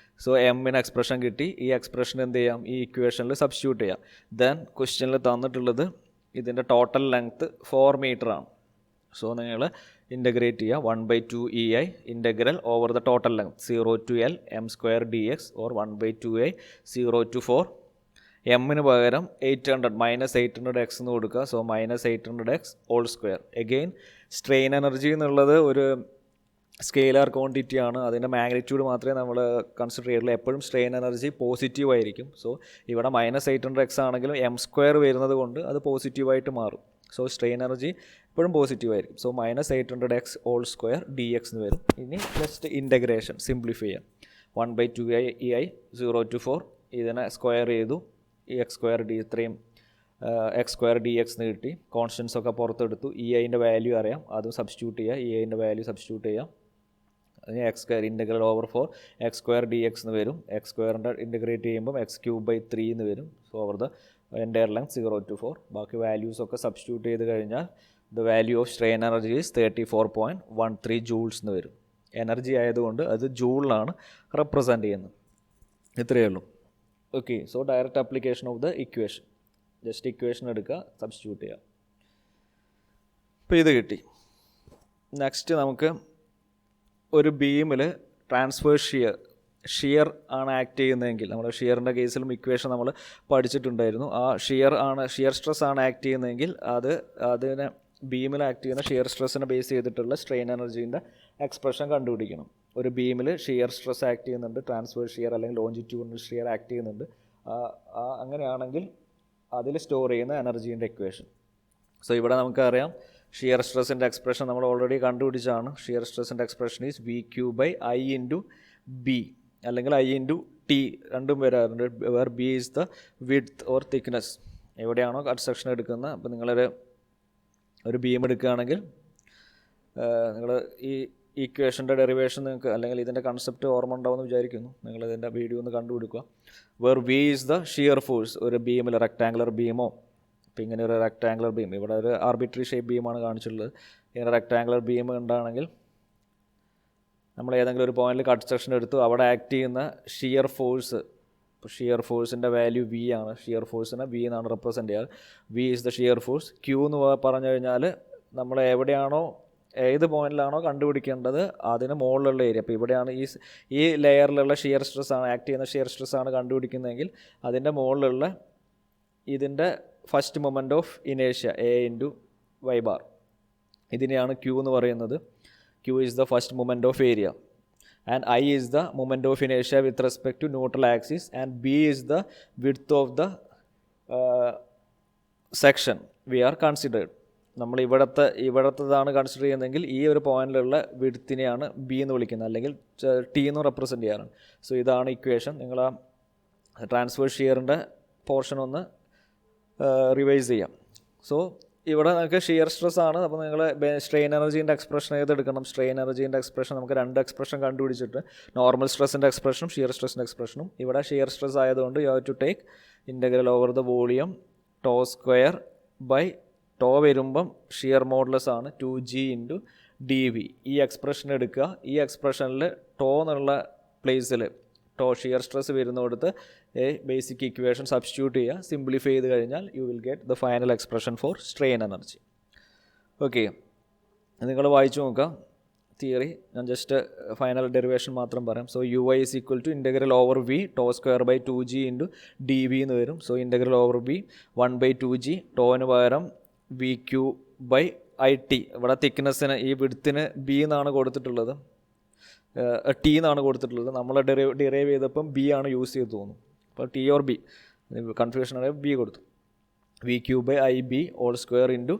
so എമ്മിന് എക്സ്പ്രഷൻ കിട്ടി. ഈ എക്സ്പ്രഷൻ എന്ത് ചെയ്യാം, ഈ ഇക്വേഷനിൽ സബ്സ്റ്റിറ്റ്യൂട്ട് ചെയ്യാം. ദെൻ ക്വസ്റ്റ്യനിൽ തന്നിട്ടുള്ളത് ഇതിൻ്റെ ടോട്ടൽ ലെങ്ത്ത് 4 മീറ്റർ ആണ്. സോ നിങ്ങൾ ഇൻ്റഗ്രേറ്റ് ചെയ്യുക 1/2EI integral over the total length 0 to L m² dx or 1/2I 0 to 4. എമ്മിന് പകരം 800 -800x എന്ന് കൊടുക്കുക. So -800x whole square. Again strain energy എന്നുള്ളത് ഒരു സ്കെയിലാർ ക്വാണ്ടിറ്റി ആണ്, അതിൻ്റെ മാഗ്നിറ്റ്യൂഡ് മാത്രമേ നമ്മൾ കൺസിഡർ ചെയ്യുള്ളൂ. എപ്പോഴും സ്ട്രെയിൻ എനർജി പോസിറ്റീവ് ആയിരിക്കും. സോ ഇവിടെ -800x ആണെങ്കിലും m² വരുന്നത് കൊണ്ട് അത് പോസിറ്റീവായിട്ട് മാറും. സോ സ്ട്രെയിൻ എനർജി എപ്പോഴും പോസിറ്റീവ് ആയിരിക്കും. So -800x whole square dx എന്ന് വരും. ഇനി ജസ്റ്റ് ഇൻ്റഗ്രേഷൻ സിംപ്ലിഫൈ ചെയ്യാം. 1/2EI 0 to 4 ഇതിനെ സ്ക്വയർ ചെയ്തു. ഈ x² ഇത്രയും x² dx എന്ന് കിട്ടി. കോൺസ്റ്റൻസ് ഒക്കെ പുറത്തെടുത്തു. EIൻ്റെ വാല്യൂ അറിയാം, അതും സബ്സ്റ്റിറ്റ്യൂട്ട് ചെയ്യുക. EIൻ്റെ വാല്യൂ സബ്സ്റ്റിറ്റ്യൂട്ട് ചെയ്യാം. അതിന് x² integral over 4 x² dx എന്ന് വരും. x² ഇൻ്റഗ്രേറ്റ് ചെയ്യുമ്പോൾ x³ എന്ന് വരും. So over the entire length 0 to 4. ബാക്കി വാല്യൂസ് ഒക്കെ സബ്സ്റ്റിറ്റ്യൂട്ട് ചെയ്ത് കഴിഞ്ഞാൽ the value of strain energy is 34.13 joules എന്ന് വരും. എനർജി ആയതുകൊണ്ട് അത് ജൂളിലാണ് റെപ്രസെൻറ്റ് ചെയ്യുന്നത്. ഇത്രയേ ഉള്ളൂ. Okay, so direct application of the equation. Just equation എടുക്കുക, സബ്സ്റ്റിറ്റ്യൂട്ട് ചെയ്യുക. ഇപ്പോൾ ഇത് കിട്ടി. നെക്സ്റ്റ് നമുക്ക് ഒരു ബീമിൽ ട്രാൻസ്വേഴ്സ് ഷിയർ ആണ് ആക്ട് ചെയ്യുന്നതെങ്കിൽ, നമ്മൾ ഷിയറിൻ്റെ കേസിലും ഇക്വേഷൻ നമ്മൾ പഠിച്ചിട്ടുണ്ടായിരുന്നു. ആ ഷിയർ സ്ട്രെസ് ആണ് ആക്ട് ചെയ്യുന്നതെങ്കിൽ അതിനെ ബീമിൽ ആക്ട് ചെയ്യുന്ന ഷിയർ സ്ട്രെസ്സിനെ ബേസ് ചെയ്തിട്ടുള്ള സ്ട്രെയിൻ എനർജീൻ്റെ എക്സ്പ്രഷൻ കണ്ടുപിടിക്കണം. ഒരു ബീമിൽ ഷിയർ സ്ട്രെസ് ആക്ട് ചെയ്യുന്നുണ്ട്, ട്രാൻസ്വേഴ്സ് ഷിയർ അല്ലെങ്കിൽ ലോഞ്ചിറ്റ്യൂഡിനൽ ഷിയർ ആക്ട് ചെയ്യുന്നുണ്ട്. അങ്ങനെയാണെങ്കിൽ അതിൽ സ്റ്റോർ ചെയ്യുന്ന എനർജീൻ്റെ ഇക്വേഷൻ. സോ ഇവിടെ നമുക്കറിയാം ഷിയർ സ്ട്രെസ്സിൻ്റെ എക്സ്പ്രഷൻ നമ്മൾ ഓൾറെഡി കണ്ടുപിടിച്ചാണ്. ഷിയർ സ്ട്രെസ്സിൻ്റെ എക്സ്പ്രഷൻ ഈസ് VQ/I × B അല്ലെങ്കിൽ I × T രണ്ടും വരാറുണ്ട്. Where B is the width or thickness. എവിടെയാണോ കട്ട് സെക്ഷൻ എടുക്കുന്നത്, അപ്പോൾ ഒരു ബീം എടുക്കുകയാണെങ്കിൽ നിങ്ങൾ ഈ ഈക്വേഷൻ്റെ ഡെറിവേഷൻ നിങ്ങൾക്ക് അല്ലെങ്കിൽ ഇതിൻ്റെ കൺസെപ്റ്റ് ഓർമ്മ ഉണ്ടാവുമെന്ന് വിചാരിക്കുന്നു. നിങ്ങളിതിൻ്റെ വീഡിയോ ഒന്ന് കണ്ടുപിടിക്കുക. Where V is the shear force. ഒരു ബീമിൽ റെക്ടാങ്കുലർ ബീമോ, ഇപ്പോൾ ഇങ്ങനെ ഒരു റെക്ടാങ്കുലർ ബീം, ഇവിടെ ഒരു ആർബിട്രറി ഷേപ്പ് ബീമാണ് കാണിച്ചിട്ടുള്ളത്. ഇങ്ങനെ റെക്ടാങ്കുലർ ബീം ഉണ്ടാണെങ്കിൽ നമ്മൾ ഏതെങ്കിലും ഒരു പോയിന്റിൽ കട്ട് സെക്ഷൻ എടുത്തു, അവിടെ ആക്ട് ചെയ്യുന്ന ഷിയർ ഫോഴ്സ്, ഇപ്പോൾ ഷിയർ ഫോഴ്സിൻ്റെ വാല്യൂ V ആണ്. ഷിയർ ഫോഴ്സിനെ V എന്നാണ് റെപ്രസെൻറ്റ് ചെയ്യുക. V is the shear force. Q എന്ന് പറഞ്ഞു കഴിഞ്ഞാൽ നമ്മൾ എവിടെയാണോ ഏത് പോയിന്റിലാണോ കണ്ടുപിടിക്കേണ്ടത് അതിന് മുകളിലുള്ള ഏരിയ. അപ്പോൾ ഇവിടെയാണ് ഈ ലെയറിലുള്ള ഷിയർ സ്ട്രെസ് ആണ് ആക്ട് ചെയ്യുന്ന ഷിയർ സ്ട്രെസ് ആണ് കണ്ടുപിടിക്കുന്നതെങ്കിൽ അതിൻ്റെ മുകളിലുള്ള ഇതിൻ്റെ ഫസ്റ്റ് മൊമെൻ്റ് ഓഫ് ഇനേഷ്യ A × y ബാർ, ഇതിനെയാണ് Q എന്ന് പറയുന്നത്. Q is the first moment of area and I is the moment of inertia with respect to neutral axis and B is the width of the section we are considered. നമ്മൾ ഇവിടത്തേതാണ് consider ചെയ്യുന്നതെങ്കിൽ ഈ ഒരു പോയിന്റിലുള്ള വിഡ്ത്തിനെയാണ് B എന്ന് വിളിക്കുന്നത്, അല്ലെങ്കിൽ T എന്ന് represent ചെയ്യാറാണ്. So ഇതാണ് equation. നിങ്ങൾ ആ ട്രാൻസ്വേഴ്സ് ഷിയറിൻ്റെ പോർഷൻ ഒന്ന് റിവൈസ് ചെയ്യാം. സോ ഇവിടെ നമുക്ക് ഷിയർ സ്ട്രെസ് ആണ്. അപ്പോൾ നിങ്ങൾ സ്ട്രെയിൻ എനർജീൻ്റെ എക്സ്പ്രഷൻ ഏതെടുക്കണം? സ്ട്രെയിൻ എനർജീൻ്റെ എക്സ്പ്രഷൻ നമുക്ക് 2 എക്സ്പ്രഷൻ കണ്ടുപിടിച്ചിട്ട്, നോർമൽ സ്ട്രെസ്സിൻ്റെ എക്സ്പ്രഷനും ഷിയർ സ്ട്രെസ്സിൻ്റെ എക്സ്പ്രഷനും. ഇവിടെ ഷിയർ സ്ട്രെസ് ആയതുകൊണ്ട് you have to take integral over the volume tau വരുമ്പം ഷിയർ മോഡുലസ് ആണ് 2G × dV. ഈ എക്സ്പ്രഷൻ എടുക്കുക. ഈ എക്സ്പ്രഷനിൽ ടോ എന്നുള്ള പ്ലേസിൽ ഷിയർ സ്ട്രെസ് വരുന്നിടത്ത് ബേസിക് ഇക്വേഷൻ സബ്സ്റ്റിറ്റ്യൂട്ട് ചെയ്യുക. സിംപ്ലിഫൈ ചെയ്ത് കഴിഞ്ഞാൽ you will get the final expression for strain energy. Okay, നിങ്ങൾ വായിച്ചു നോക്കുക തിയറി. ഞാൻ ജസ്റ്റ് ഫൈനൽ ഡെറിവേഷൻ മാത്രം പറയാം. So UI is equal to integral over V (2g × dV) എന്ന് വരും. So integral over V 1/2g. ടോന് പകരം VQ/IT. ഇവിടെ തിക്നെസ്സിന് ഈ വിഡ്ത്തിന് B എന്നാണ് കൊടുത്തിട്ടുള്ളത്, T എന്നാണ് കൊടുത്തിട്ടുള്ളത്. നമ്മൾ ഡിറൈവ് ചെയ്തപ്പം B ആണ് യൂസ് ചെയ്ത് തോന്നുന്നു. അപ്പോൾ T ഓർ B കൺഫ്യൂഷൻ ആയ B കൊടുത്തു. VQ/IB whole square into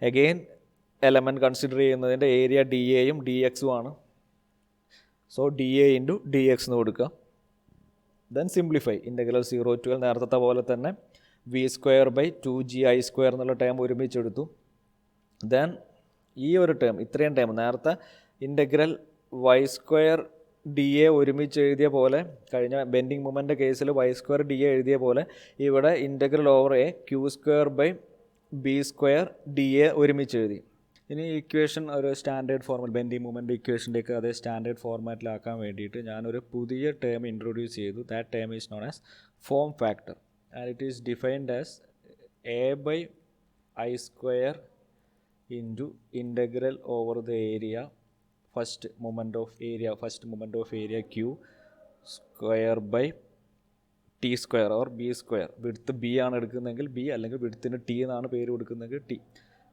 again element consider ചെയ്യുന്നതിൻ്റെ ഏരിയ ഡി എയും ഡി എക്സും ആണ്. So d a into D X എന്ന് കൊടുക്കുക. Then simplify. Integral 0 to L നേരത്തെ പോലെ തന്നെ വി സ്ക്വയർ ബൈ 2gi² എന്നുള്ള ടേം ഒരുമിച്ചെടുത്തു. ദെൻ ഈ ഒരു ടേം, ഇത്രയും ടേം നേരത്തെ integral Y square d A ഒരുമിച്ച് എഴുതിയ പോലെ, കഴിഞ്ഞ ബെൻഡിങ് മൊമെൻ്റ് കേസിൽ വൈ സ്ക്വയർ ഡി എ എഴുതിയ പോലെ ഇവിടെ integral over A Q square by B square d A ഒരുമിച്ച് എഴുതി. ഇനി ഇക്വേഷൻ ഒരു സ്റ്റാൻഡേർഡ് ഫോർമാറ്റ്, ബെൻഡിങ് മൊമെൻ്റ് ഇക്വേഷൻ്റെയൊക്കെ അതേ സ്റ്റാൻഡേർഡ് ഫോർമാറ്റിലാക്കാൻ വേണ്ടിയിട്ട് ഞാനൊരു പുതിയ ടേം ഇൻട്രൊഡ്യൂസ് ചെയ്തു. That term is known as form factor and it is defined as A by I square into integral over the area first moment of area q square by t square or b square. Width B ആണ് എടുക്കുന്നതെങ്കിൽ B, അല്ലെങ്കിൽ വിഡ്ത്തിന് T എന്നാണ് പേര് കൊടുക്കുന്നതെങ്കിൽ T,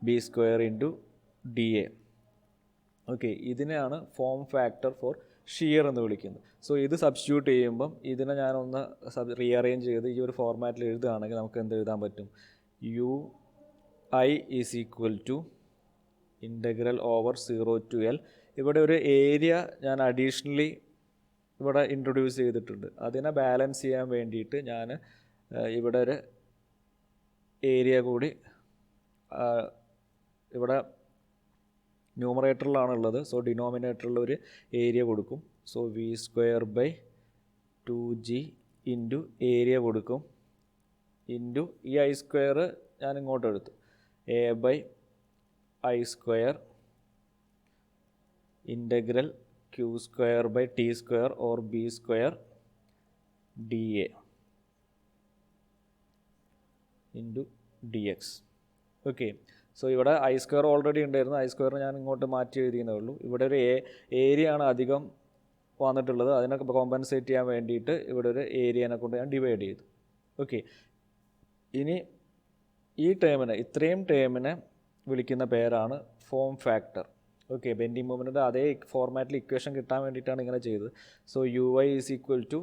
B square into D A. Okay, ഇതിനെയാണ് form factor for shear എന്ന് വിളിക്കുന്നത്. സോ ഇത് സബ്സ്റ്റിറ്റ്യൂട്ട് ചെയ്യുമ്പം ഇതിനെ ഞാനൊന്ന് റീഅറേഞ്ച് ചെയ്ത് ഈ ഒരു ഫോർമാറ്റിൽ എഴുതുകയാണെങ്കിൽ നമുക്ക് എന്ത് എഴുതാൻ പറ്റും? U I is equal to integral over 0 to L. ഇവിടെ ഒരു ഏരിയ ഞാൻ അഡീഷണലി ഇവിടെ ഇൻട്രൊഡ്യൂസ് ചെയ്തിട്ടുണ്ട്. അതിനെ ബാലൻസ് ചെയ്യാൻ വേണ്ടിയിട്ട് ഞാൻ ഇവിടെ ഒരു ഏരിയ കൂടി ഇവിടെ ന്യൂമറേറ്ററിലാണുള്ളത്. സോ ഡിനോമിനേറ്ററിൽ ഒരു ഏരിയ കൊടുക്കും. So v square by 2g into area കൊടുക്കും, ഇൻറ്റു ഈ ഐ സ്ക്വയർ ഞാൻ ഇങ്ങോട്ട് എടുത്തു, a by I square integral q square by t square or b square d a into D x. Okay, so ഇവിടെ I square already ഉണ്ടായിരുന്നു. I square ഞാൻ ഇങ്ങോട്ട് മാറ്റി എഴുതിയെന്നേ ഉള്ളൂ. ഇവിടെ ഒരു ഏരിയ ആണ് അധികം വന്നിട്ടുള്ളത്. അതിനൊക്കെ കോമ്പൻസേറ്റ് ചെയ്യാൻ വേണ്ടിയിട്ട് ഇവിടെ ഒരു ഏരിയനെ കൊണ്ട് ഞാൻ ഡിവൈഡ് ചെയ്തു. ഓക്കെ, ഇനി ഈ ടേമിനെ, ഇത്രയും ടേമിനെ വിളിക്കുന്ന പേരാണ് ഫോം ഫാക്ടർ. ഓക്കെ, ബെൻഡിങ് മൊമെൻറ്റിൻ്റെ അതേ ഫോർമാറ്റിൽ ഇക്വേഷൻ കിട്ടാൻ വേണ്ടിയിട്ടാണ് ഇങ്ങനെ ചെയ്തത്. So U I is equal to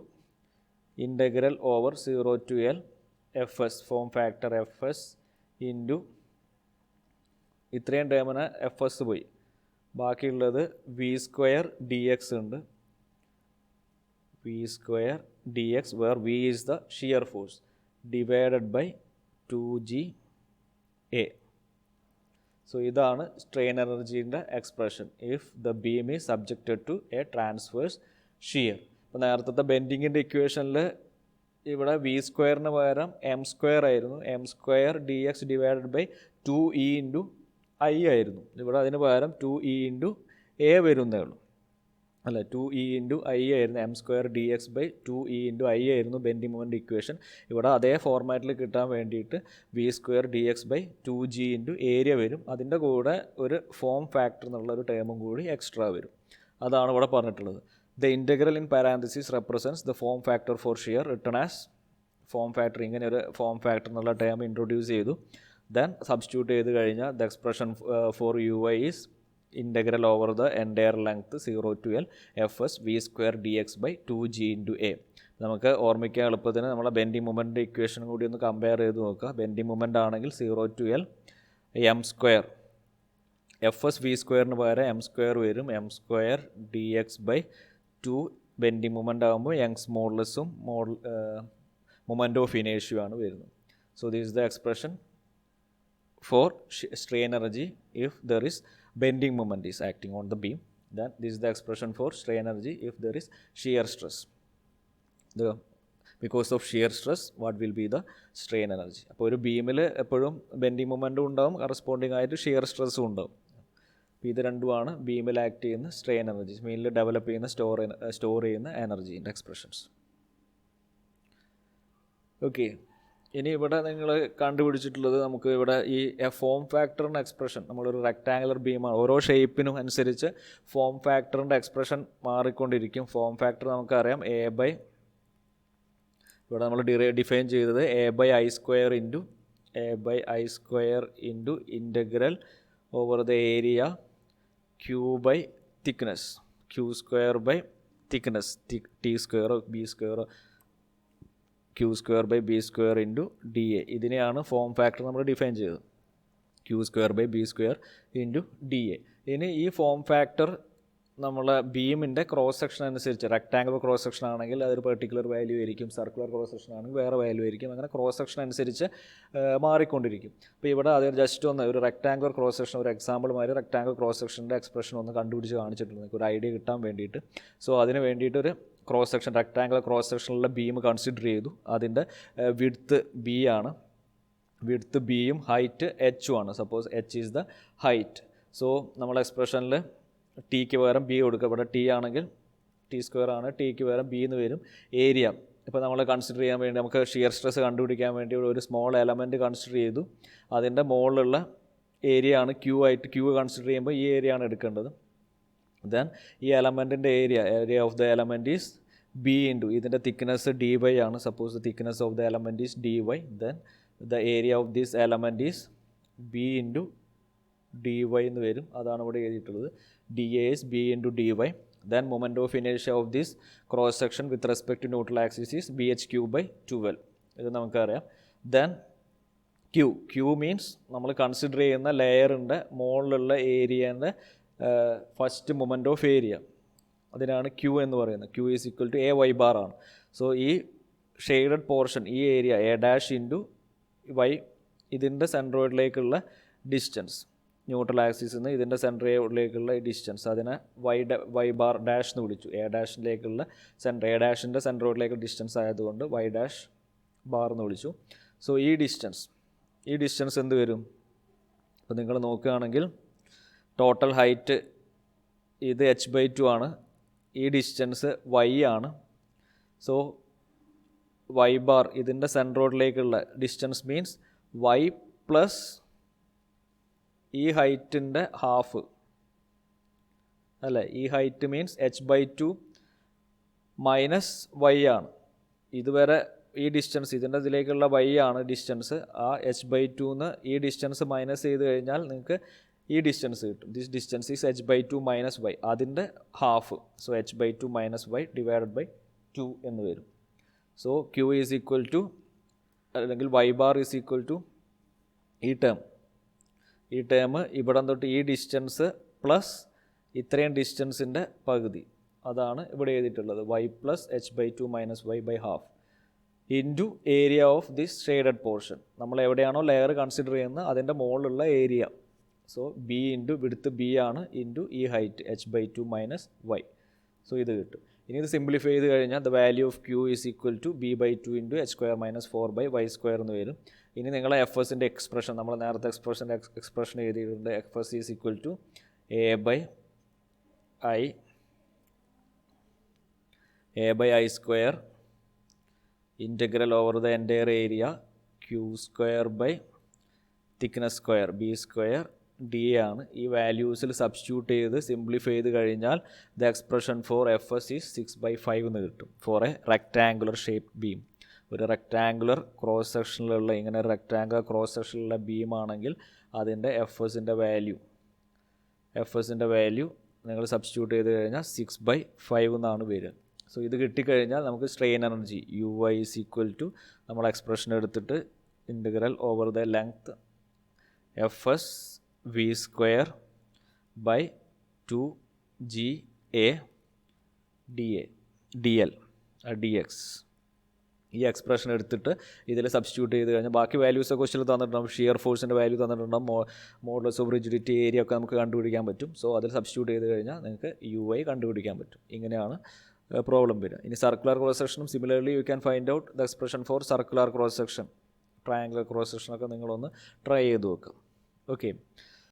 integral over 0 to L F S, form factor F S into ഇത്രയും ടേമിന് എഫ് എസ് പോയി, ബാക്കിയുള്ളത് വി സ്ക്വയർ ഡി എക്സ് ഉണ്ട്. V square D X where V is the shear force divided by 2GA. So ഇതാണ് strain എനർജീൻ്റെ expression if the beam is subjected to A transverse shear. ഇപ്പോൾ നേരത്തെ ബെൻഡിങ്ങിൻ്റെ ഇക്വേഷനിൽ ഇവിടെ വി സ്ക്വയറിന് പകരം എം സ്ക്വയർ ആയിരുന്നു. M square D x divided by 2E into I ആയിരുന്നു. ഇവിടെ അതിന് പകരം 2E ഇൻറ്റു എ വരുന്നേ ഉള്ളൂ, അല്ല 2E ഇൻറ്റു ഐ ആയിരുന്നു. M square D x by 2E into I ആയിരുന്നു ബെൻഡിങ് മൊമെൻ്റ് ഇക്വേഷൻ. ഇവിടെ അതേ ഫോർമാറ്റിൽ കിട്ടാൻ വേണ്ടിയിട്ട് v square D x by 2G into area വരും. അതിൻ്റെ കൂടെ ഒരു ഫോം ഫാക്ടർ എന്നുള്ളൊരു ടേമും കൂടി എക്സ്ട്രാ വരും. അതാണ് ഇവിടെ പറഞ്ഞിട്ടുള്ളത്. The integral in parenthesis represents the form factor for shear written as form factor. ഇങ്ങനെ ഒരു ഫോം ഫാക്ടർ എന്നുള്ള ടേം ഇൻട്രൊഡ്യൂസ് ചെയ്തു. ദെൻ സബ്സ്റ്റിറ്റ്യൂട്ട് ചെയ്ത് കഴിഞ്ഞാൽ the expression for you I is integral over the entire length 0 to L fs v square dx by 2g into a. നമുക്ക് ഓർമ്മിക്കാൻ എളുപ്പത്തിന് നമ്മളെ ബെൻഡിങ് മൊമെൻ്റ് ഇക്വേഷൻ കൂടി ഒന്ന് കമ്പയർ ചെയ്ത് നോക്കുക. ബെൻഡിങ് മൊമെൻ്റ് ആണെങ്കിൽ 0 to L m square, f S v സ്ക്വയറിന് പകരം എം സ്ക്വയർ വരും, m square D x by 2. Bending moment ആകുമ്പോൾ യങ്സ് മോഡുലസും മൊമെൻ്റ് ഓഫ് ഇനേഷ്യ ആണ് വരുന്നത്. So this is the expression for strain energy if there is bending moment is acting on the beam. Then this is the expression for strain energy if there is shear stress. Because of shear stress what will be the strain energy? അപ്പോൾ ഒരു ബീമിൽ എപ്പോഴും bending മൊമെൻറ്റും ഉണ്ടാവും, corresponding ആയിട്ട് shear സ്ട്രെസ്സും ഉണ്ടാവും. ഇത് രണ്ടുമാണ് ബീമിൽ act ചെയ്യുന്ന സ്ട്രെയിൻ എനർജി, മെയിനിൽ ഡെവലപ്പ് ചെയ്യുന്ന സ്റ്റോർ ചെയ്യുന്ന എനർജീൻ്റെ എക്സ്പ്രഷൻസ്. ഓക്കെ, ഇനി ഇവിടെ നിങ്ങൾ കണ്ടുപിടിച്ചിട്ടുള്ളത് നമുക്ക് ഇവിടെ ഈ ഫോം ഫാക്ടറിൻ്റെ എക്സ്പ്രഷൻ, നമ്മളൊരു റെക്ടാങ്കുലർ ബീമാണ്, ഓരോ ഷേപ്പിനും അനുസരിച്ച് ഫോം ഫാക്ടറിൻ്റെ എക്സ്പ്രഷൻ മാറിക്കൊണ്ടിരിക്കും. ഫോം ഫാക്ടർ നമുക്കറിയാം എ ബൈ, ഇവിടെ നമ്മൾ ഡിഫൈൻ ചെയ്തത് A by I square into integral over the area Q by thickness, Q square by thickness, T സ്ക്വയറോ ബി സ്ക്വയറോ Q square by B square into D A. ഇതിനെയാണ് form factor നമ്മൾ define ചെയ്തത്. Q square by B square into dA. ഇനി ഈ form factor നമ്മൾ ബീമിൻ്റെ cross section അനുസരിച്ച് rectangular cross section ആണെങ്കിൽ അതൊരു പെർട്ടിക്കുലർ വാല്യൂ ആയിരിക്കും, സർക്കുലർ ക്രോസ് സെക്ഷൻ ആണെങ്കിൽ വേറെ വാല്യൂ ആയിരിക്കും, അങ്ങനെ ക്രോസ് സെക്ഷൻ അനുസരിച്ച് മാറിക്കൊണ്ടിരിക്കും. അപ്പോൾ ഇവിടെ അത് ജസ്റ്റ് ഒന്ന് ഒരു റെക്ടാങ്കുലർ ക്രോസ് സെക്ഷൻ, ഒരു എക്സാമ്പിൾമാർ റെക്ടാങ്കുലർ ക്രോസ് സെക്ഷൻ്റെ എക്സ്പ്രഷൻ ഒന്ന് കണ്ടുപിടിച്ച് കാണിച്ചിട്ടുണ്ട് ഒരു ഐഡിയ കിട്ടാൻ വേണ്ടിയിട്ട്. സോ അതിന് വേണ്ടിയിട്ടൊരു ക്രോസ് സെക്ഷൻ, റെക്ടാങ്കുലർ ക്രോസ് സെക്ഷനിലുള്ള ബീം കൺസിഡർ ചെയ്തു. അതിൻ്റെ വിഡ്ത്ത് ബി ആണ്, വിഡ്ത്ത് ബിയും ഹൈറ്റ് എച്ചും ആണ്. Suppose H is the height. So നമ്മൾ എക്സ്പ്രഷനിൽ ടിക്ക് പകരം ബി കൊടുക്കുക. ഇവിടെ ടി ആണെങ്കിൽ ടി സ്ക്വയർ ആണ്, ടിക്ക് പകരം ബി എന്ന് വരും. ഏരിയ ഇപ്പോൾ നമ്മൾ കൺസിഡർ ചെയ്യാൻ വേണ്ടി നമുക്ക് ഷിയർ സ്ട്രെസ് കണ്ടുപിടിക്കാൻ വേണ്ടി ഒരു സ്മോൾ എലമെൻറ്റ് കൺസിഡർ ചെയ്തു. അതിൻ്റെ മുകളിലുള്ള ഏരിയ ആണ് ക്യൂ ആയിട്ട്, ക്യൂ കൺസിഡർ ചെയ്യുമ്പോൾ ഈ ഏരിയ ആണ് എടുക്കേണ്ടത്. ദെൻ ഈ എലമെൻറ്റിൻ്റെ area of the element is B into ഇതിൻ്റെ തിക്നെസ് ഡി വൈ ആണ്. Suppose the thickness of the element is D Y, then the area of this element is B into D Y എന്ന് വരും. അതാണ് ഇവിടെ എഴുതിയിട്ടുള്ളത്. D A is b into dy. Then moment of inertia of this cross section with respect to neutral axis is bhq by 12. ഇത് നമുക്കറിയാം. Then q means നമ്മൾ consider ചെയ്യുന്ന ലെയറിൻ്റെ മുകളിലുള്ള ഏരിയൻ്റെ ഫസ്റ്റ് മൊമെൻ്റ് ഓഫ് ഏരിയ, അതിനാണ് q എന്ന് പറയുന്നത്. q is equal to a y bar ആണ്. So ഈ ഷെയ്ഡഡ് പോർഷൻ, ഈ area A dash into y, ഇതിൻ്റെ സെൻട്രോയിഡിലേക്കുള്ള ഡിസ്റ്റൻസ്, ന്യൂട്രൽ ആക്സിസിൽ നിന്ന് ഇതിൻ്റെ സെൻട്രയിലേക്കുള്ള ഡിസ്റ്റൻസ്, അതിനെ വൈ ബാർ ഡാഷ് എന്ന് വിളിച്ചു. എ ഡാഷിലേക്കുള്ള എ ഡാഷിൻ്റെ സെൻട്രോയിലേക്കുള്ള ഡിസ്റ്റൻസ് ആയതുകൊണ്ട് വൈ ഡാഷ് ബാർ എന്ന് വിളിച്ചു. സോ ഈ ഡിസ്റ്റൻസ് എന്ത് വരും? അപ്പോൾ നിങ്ങൾ നോക്കുകയാണെങ്കിൽ ടോട്ടൽ ഹൈറ്റ് ഇത് h/2 ആണ്, ഈ ഡിസ്റ്റൻസ് y ആണ്. സോ വൈ ബാർ ഇതിൻ്റെ സെൻട്രോയിലേക്കുള്ള ഡിസ്റ്റൻസ് മീൻസ് y പ്ലസ് ഈ ഹൈറ്റിൻ്റെ ഹാഫ് അല്ലേ. ഈ height means h/2 minus Y ആണ്. ഇതുവരെ ഈ ഡിസ്റ്റൻസ്, ഇതിൻ്റെ ഇതിലേക്കുള്ള വൈ ആണ് ഡിസ്റ്റൻസ്. ആ h/2ന്ന് ഈ ഡിസ്റ്റൻസ് മൈനസ് ചെയ്ത് കഴിഞ്ഞാൽ നിങ്ങൾക്ക് ഈ ഡിസ്റ്റൻസ് കിട്ടും. This distance is h/2 minus Y, അതിൻ്റെ half. So h/2 minus Y divided by 2 എന്ന് വരും. So q is equal to, അല്ലെങ്കിൽ Y bar is equal to ഈ ടേം ഇവിടെ തൊട്ട് ഈ ഡിസ്റ്റൻസ് പ്ലസ് ഇത്രയും ഡിസ്റ്റൻസിൻ്റെ പകുതി, അതാണ് ഇവിടെ എഴുതിയിട്ടുള്ളത്. y plus h/2 minus y by half into area of this shaded portion. നമ്മൾ എവിടെയാണോ ലെയർ കൺസിഡർ ചെയ്യുന്നത് അതിൻ്റെ മുകളിലുള്ള ഏരിയ. So b into width B ആണ് ഇൻറ്റു ഈ height h/2 minus y. So ഇത് കിട്ടും. ഇനി ഇത് സിംപ്ലിഫൈ ചെയ്ത് കഴിഞ്ഞാൽ the value of q is equal to b/2 into h square minus 4/y square എന്ന് വരും. ഇനി നിങ്ങളെ എഫ് എസിൻ്റെ എക്സ്പ്രഷൻ, നമ്മൾ നേരത്തെ എക്സ്പ്രഷൻ എഴുതിയിട്ടുണ്ട്. F s is equal to a by I square integral over the entire area q square by thickness square b square d ആണ്. ഈ വാല്യൂസിൽ സബ്സ്റ്റിറ്റ്യൂട്ട് ചെയ്ത് സിംപ്ലിഫൈ ചെയ്ത് കഴിഞ്ഞാൽ the expression for f s is 6/5 എന്ന് കിട്ടും for a rectangular shape beam. ഒരു rectangular cross സെക്ഷനിലുള്ള, ഇങ്ങനെ റെക്ടാങ്കുലർ ക്രോസ് സെക്ഷനിലുള്ള ബീമാണെങ്കിൽ അതിൻ്റെ എഫ് എസിൻ്റെ വാല്യൂ നിങ്ങൾ സബ്സ്റ്റിറ്റ്യൂട്ട് ചെയ്ത് കഴിഞ്ഞാൽ 6/5 എന്നാണ് വരിക. സോ ഇത് കിട്ടിക്കഴിഞ്ഞാൽ നമുക്ക് strain energy ui is equal to, നമ്മൾ എക്സ്പ്രഷൻ എടുത്തിട്ട് integral over the length F S V square by 2ga dl dx, ഈ എക്സ്പ്രഷൻ എടുത്തിട്ട് ഇതിൽ സബ്സ്റ്റിറ്റ്യൂട്ട് ചെയ്ത് കഴിഞ്ഞാൽ ബാക്കി വാല്യൂസ് ക്വസ്റ്റിൽ തന്നിട്ടുണ്ടാകും. ഷിയർ ഫോഴ്സിൻ്റെ വാല്യൂ തന്നിട്ടുണ്ടാകും, മോഡുലസ് ഓഫ് റിജിഡിറ്റി, ഏരിയ ഒക്കെ നമുക്ക് കണ്ടുപിടിക്കാൻ പറ്റും. സോ അതിൽ സബ്സ്റ്റിറ്റ്യൂട്ട് ചെയ്ത് കഴിഞ്ഞാൽ നിങ്ങൾക്ക് ui കണ്ടുപിടിക്കാൻ പറ്റും. ഇങ്ങനെയാണ് പ്രോബ്ലം വരിക. ഇനി സർക്കുലർ ക്രോസ് സെക്ഷനും similarly you can find out the expression for circular cross section. Triangular cross സെക്ഷനൊക്കെ നിങ്ങളൊന്ന് ട്രൈ ചെയ്ത് നോക്കുക. ഓക്കെ.